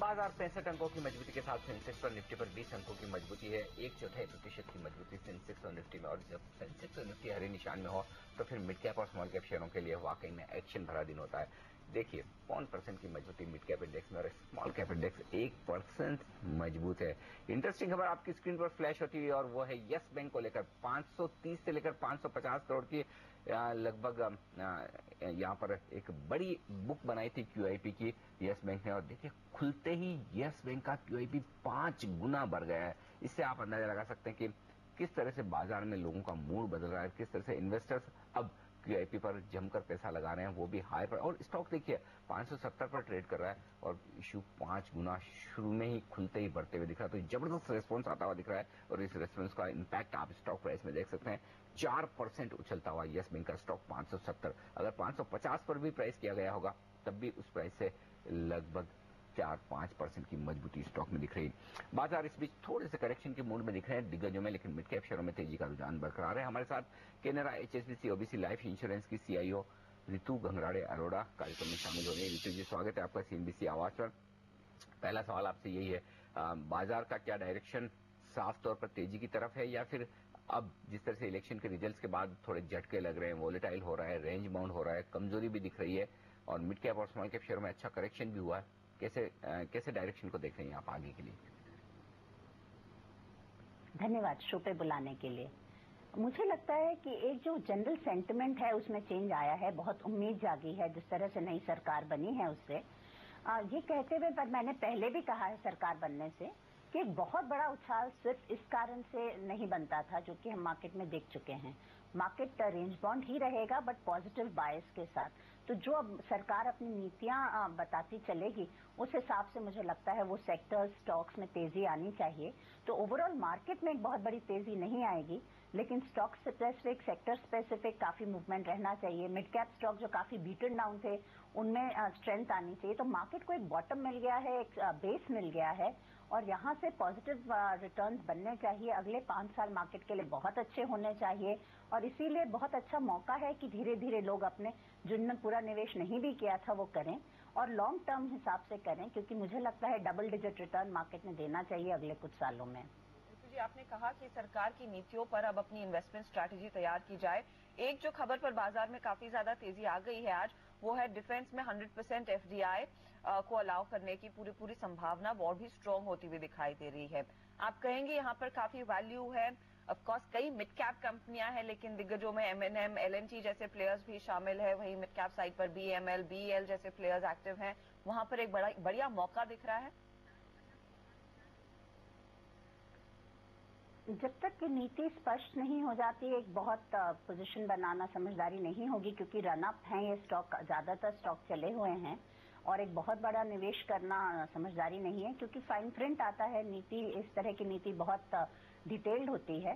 बाजार 65 अंकों की मजबूती के साथ सेंसेक्स और निफ्टी पर 20 अंकों की मजबूती है। 1/4% की मजबूती सेंसेक्स और निफ्टी में। और जब सेंसेक्स और निफ्टी हरे निशान में हो तो फिर मिड कैप और स्मॉल कैप शेयरों के लिए वाकई में एक्शन भरा दिन होता है। देखिए 5% की मजबूती मिड कैप इंडेक्स में और स्मॉल कैप इंडेक्स 1% मजबूत है। इंटरेस्टिंग खबर आपकी स्क्रीन पर फ्लैश होती है और वो है यस बैंक को लेकर 530 से लेकर 550 करोड़ की लगभग यहाँ पर एक बड़ी बुक बनाई थी क्यूआईपी की यस बैंक ने। और देखिए खुलते ही यस बैंक का क्यूआईपी 5 गुना बढ़ गया है। इससे आप अंदाजा लगा सकते हैं कि किस तरह से बाजार में लोगों का मूड बदल रहा है, किस तरह से इन्वेस्टर्स अब क्यूआईपी पर जमकर पैसा लगा रहे हैं, वो भी हाई पर। और स्टॉक देखिए 570 पर ट्रेड कर रहा है और इशू 5 गुना शुरू में ही खुलते ही बढ़ते हुए दिख रहा है। तो जबरदस्त रेस्पॉन्स आता हुआ दिख रहा है और इस रेस्पॉन्स का इम्पैक्ट आप स्टॉक प्राइस में देख सकते हैं। 4% उछलता हुआ यस बैंक का स्टॉक 570, अगर 550 पर भी प्राइस किया गया होगा तब भी उस प्राइस से लगभग 4-5% की मजबूती स्टॉक में दिख रही। बाजार इस बीच थोड़े से करेक्शन के मूड में दिख रहे हैं दिग्गजों में, लेकिन मिड कैप शेयरों में तेजी का रुझान बरकरार है। हमारे साथ Canara HSBC OBC life insurance की सीआईओ रितु गंगराड़े अरोड़ा कार्यक्रम में शामिल हो रही है। रितु जी, स्वागत है आपका सीएनबीसी आवाज पर। पहला सवाल आपसे यही है, बाजार का क्या डायरेक्शन साफ तौर पर तेजी की तरफ है, या फिर अब जिस तरह से इलेक्शन के रिजल्ट्स के बाद थोड़े झटके लग रहे हैं, वोलेटाइल हो रहा है, रेंज बाउंड हो रहा है, कमजोरी भी दिख रही है और मिड कैप और स्मॉल कैप शेयरों में अच्छा करेक्शन भी हुआ है, कैसे डायरेक्शन को देख रहे हैं आप आगे के लिए? धन्यवाद शो पे बुलाने के लिए। मुझे लगता है कि एक जो जनरल सेंटिमेंट है उसमें चेंज आया है, बहुत उम्मीद जागी है जिस तरह से नई सरकार बनी है उससे। ये कहते हुए, पर मैंने पहले भी कहा है सरकार बनने से कि एक बहुत बड़ा उछाल सिर्फ इस कारण से नहीं बनता था जो कि हम मार्केट में देख चुके हैं। मार्केट रेंज बाउंड ही रहेगा बट पॉजिटिव बायस के साथ। तो जो अब सरकार अपनी नीतियां बताती चलेगी उस हिसाब से मुझे लगता है वो सेक्टर्स स्टॉक्स में तेजी आनी चाहिए। तो ओवरऑल मार्केट में एक बहुत बड़ी तेजी नहीं आएगी, लेकिन स्टॉक स्पेसिफिक सेक्टर स्पेसिफिक काफी मूवमेंट रहना चाहिए। मिड कैप स्टॉक जो काफी बीटन डाउन थे उनमें स्ट्रेंथ आनी चाहिए। तो मार्केट को एक बॉटम मिल गया है, एक बेस मिल गया है और यहाँ से पॉजिटिव रिटर्न्स बनने चाहिए। अगले 5 साल मार्केट के लिए बहुत अच्छे होने चाहिए और इसीलिए बहुत अच्छा मौका है कि धीरे धीरे लोग अपने जिनमें पूरा निवेश नहीं भी किया था वो करें और लॉन्ग टर्म हिसाब से करें, क्योंकि मुझे लगता है डबल डिजिट रिटर्न मार्केट में देना चाहिए अगले कुछ सालों में। जी, आपने कहा कि सरकार की नीतियों पर अब अपनी इन्वेस्टमेंट स्ट्रैटेजी तैयार की जाए। एक जो खबर पर बाजार में काफी ज्यादा तेजी आ गई है आज, वो है डिफेंस में 100% एफडीआई को अलाउ करने की पूरी संभावना और भी स्ट्रांग होती हुई दिखाई दे रही है। आप कहेंगे यहाँ पर काफी वैल्यू है। ऑफ कोर्स कई मिड कैप कंपनियां हैं, लेकिन दिग्गजों में एमएनएम, एलएनटी जैसे प्लेयर्स भी शामिल है। वहीं मिड कैप साइड पर बीएमएल, बीएल जैसे प्लेयर्स एक्टिव हैं। वहां पर एक बढ़िया मौका दिख रहा है। जब तक कि नीति स्पष्ट नहीं हो जाती एक बहुत पोजीशन बनाना समझदारी नहीं होगी, क्योंकि रनअप है ये स्टॉक, ज्यादातर स्टॉक चले हुए हैं और एक बहुत बड़ा निवेश करना समझदारी नहीं है, क्योंकि फाइन प्रिंट आता है। नीति, इस तरह की नीति बहुत डिटेल्ड होती है।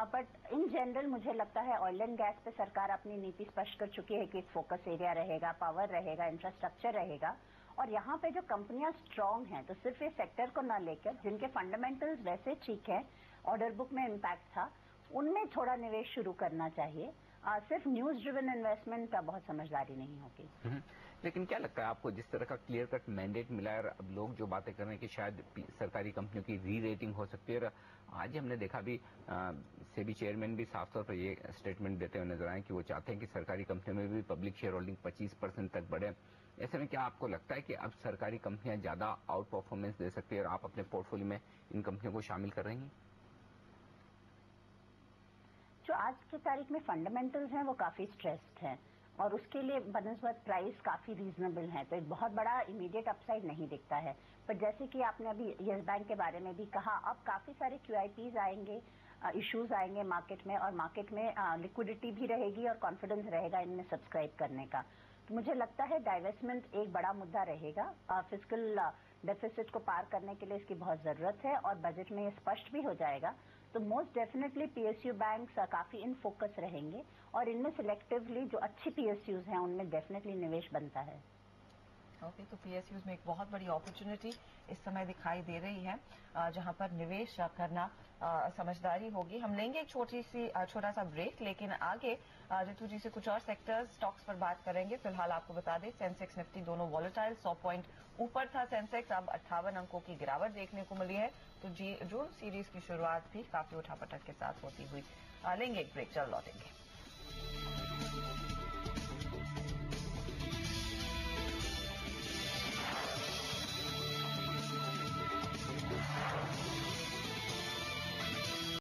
बट इन जनरल मुझे लगता है ऑयल एंड गैस पे सरकार अपनी नीति स्पष्ट कर चुकी है कि फोकस एरिया रहेगा, पावर रहेगा, इंफ्रास्ट्रक्चर रहेगा। और यहाँ पे जो कंपनियां स्ट्रांग हैं, तो सिर्फ ये सेक्टर को न लेकर जिनके फंडामेंटल्स वैसे ठीक है, ऑर्डर बुक में इम्पैक्ट था, उनमें थोड़ा निवेश शुरू करना चाहिए। सिर्फ न्यूज ड्रिवन इन्वेस्टमेंट का बहुत समझदारी नहीं होगी। लेकिन क्या लगता है आपको, जिस तरह का क्लियर कट मैंडेट मिला है और अब लोग जो बातें कर रहे हैं कि शायद सरकारी कंपनियों की री रेटिंग हो सकती है, और आज हमने देखा भी सेबी चेयरमैन भी साफ तौर पर ये स्टेटमेंट देते हुए नजर आए कि वो चाहते हैं कि सरकारी कंपनियों में भी पब्लिक शेयर होल्डिंग 25% तक बढ़े। ऐसे में क्या आपको लगता है कि अब सरकारी कंपनियां ज्यादा आउट परफॉर्मेंस दे सकती है और आप अपने पोर्टफोलियो में इन कंपनियों को शामिल कर रही हैं? जो आज की तारीख में फंडामेंटल्स हैं वो काफी स्ट्रेस्ड हैं और उसके लिए बनस्पत प्राइस काफी रीजनेबल है, तो एक बहुत बड़ा इमीडिएट अपसाइड नहीं दिखता है। पर जैसे कि आपने अभी यस बैंक के बारे में भी कहा, अब काफी सारे क्यूआईपीज आएंगे, इश्यूज आएंगे मार्केट में और मार्केट में लिक्विडिटी भी रहेगी और कॉन्फिडेंस रहेगा इनमें सब्सक्राइब करने का। तो मुझे लगता है डाइवेस्टमेंट एक बड़ा मुद्दा रहेगा। फिस्कल डेफिसिट को पार करने के लिए इसकी बहुत जरूरत है और बजट में ये स्पष्ट भी हो जाएगा। तो मोस्ट डेफिनेटली पीएसयू बैंक्स काफी इन फोकस रहेंगे और इनमें सिलेक्टिवली जो अच्छी पीएसयूज हैं उनमें डेफिनेटली निवेश बनता है। ओके, तो पीएसयूज में एक बहुत बड़ी अपॉर्चुनिटी इस समय दिखाई दे रही है, जहां पर निवेश करना समझदारी होगी। हम लेंगे एक छोटा सा ब्रेक, लेकिन आगे जितू जी से कुछ और सेक्टर्स स्टॉक्स पर बात करेंगे। फिलहाल आपको बता दें सेंसेक्स निफ्टी दोनों वॉलेटाइल, 100 पॉइंट ऊपर था सेंसेक्स, अब 58 अंकों की गिरावट देखने को मिली है। तो जून सीरीज की शुरुआत भी काफी उठापटक के साथ होती हुई। लेंगे एक ब्रेक, चल लौटेंगे।